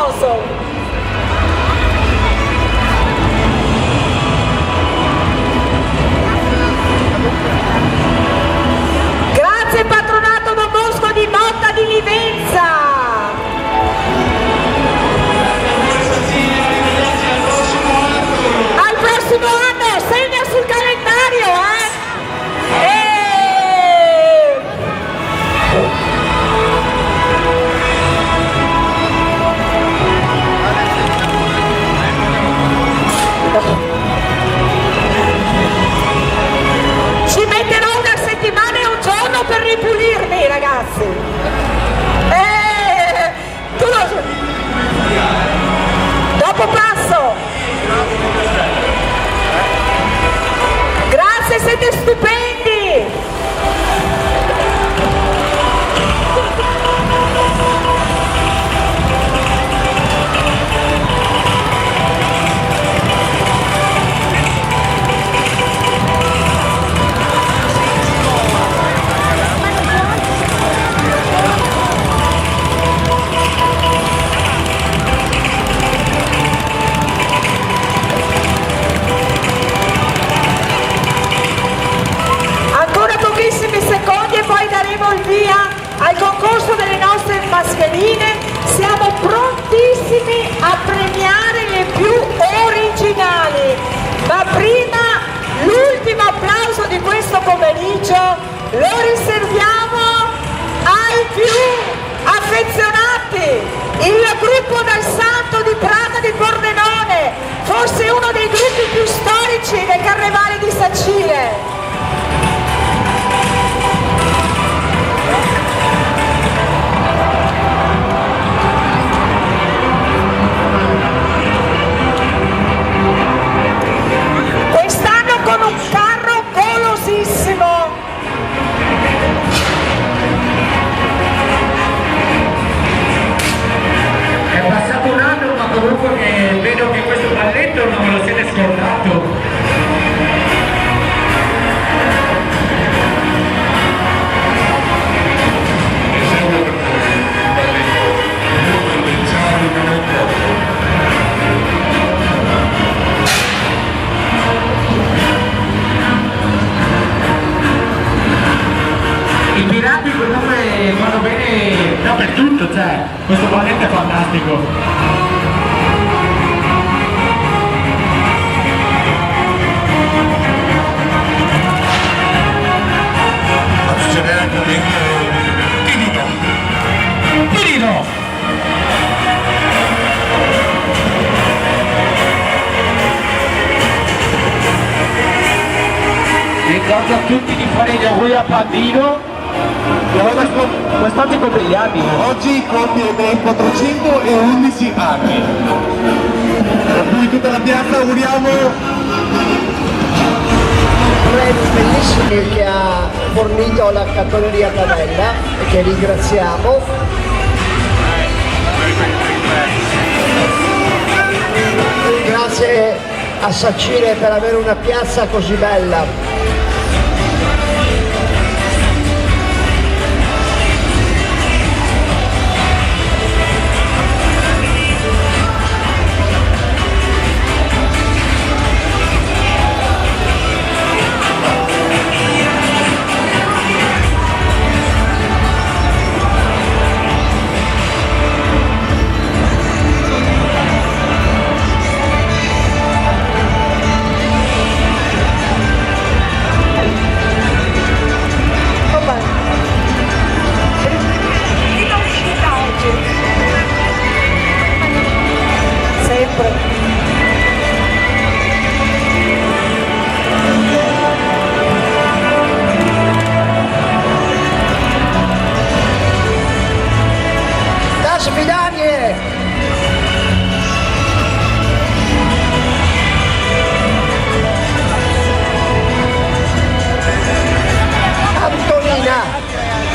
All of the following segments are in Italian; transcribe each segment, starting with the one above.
applauso. Grazie patronato Don Bosco di Motta di Livenza. Al prossimo anno, segna sul calendario, Ci metterò una settimana e un giorno per ripulirmi, ragazzi. Tu lo so. Dopo passo. Grazie, siete stupendi. Secondi e poi daremo il via al concorso delle nostre mascherine. Siamo prontissimi a premiare le più originali, ma prima l'ultimo applauso di questo pomeriggio lo riserviamo ai più affezionati, il gruppo del Santo di Prata di Pordenone, forse uno dei gruppi più storici del Carnevale di Sacile. Quest'anno con un carro golosissimo. È passato un anno, ma comunque vedo che questo balletto non me lo siete scordato. I pirati comunque vanno bene dappertutto, cioè, questo balletto è fantastico. Ricordo a tutti di fare gli auguri a Pandino, quest'oggi compie gli anni. Oggi compie ben 411 anni. Per cui tutta la piazza auguriamo bellissimi che ha fornito la cartoleria Tabella e che ringraziamo. Grazie a Sacile per avere una piazza così bella.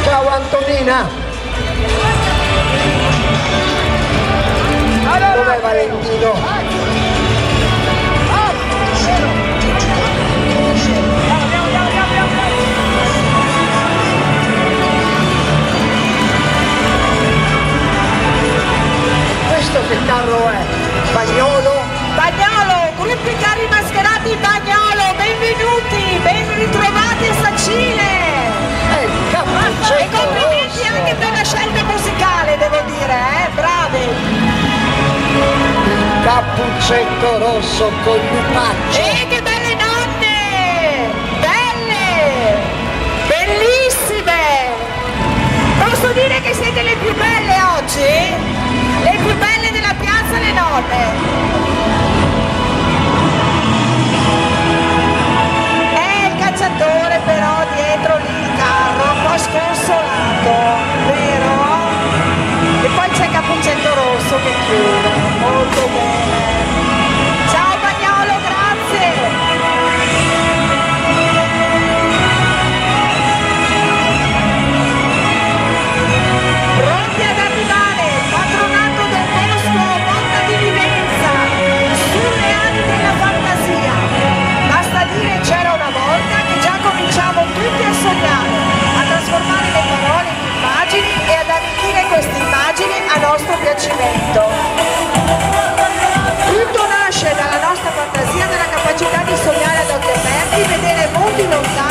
Ciao Antonina! Dov'è Valentino? Questo che carro è Bagnolo. Bagnolo, gruppi carri mascherati Bagnolo, benvenuti, ben ritrovati a Sacile. E il E Cappuccetto complimenti Rosso. anche per la scelta musicale, devo dire, bravi. Il Cappuccetto Rosso con Lupaccio. Che belle nonne! Belle! Bellissime! Posso dire che siete le più belle oggi? Le più belle della piazza, le nonne! È il cacciatore però dietro lì il carro, un po' sconsolato, vero? E poi c'è Cappuccetto Rosso che chiude, molto bene. Ciao Bagnolo, grazie! Pronti ad arrivare, patronato del bosco Monta di Vivenza, sulle ali della fantasia. Basta dire c'era una volta che già cominciamo tutti a sognare, a trasformare le parole in immagini e ad arricchire queste immagini a nostro piacimento. Tutto nasce dalla nostra fantasia, dalla capacità di sognare ad occhi aperti, vedere mondi lontani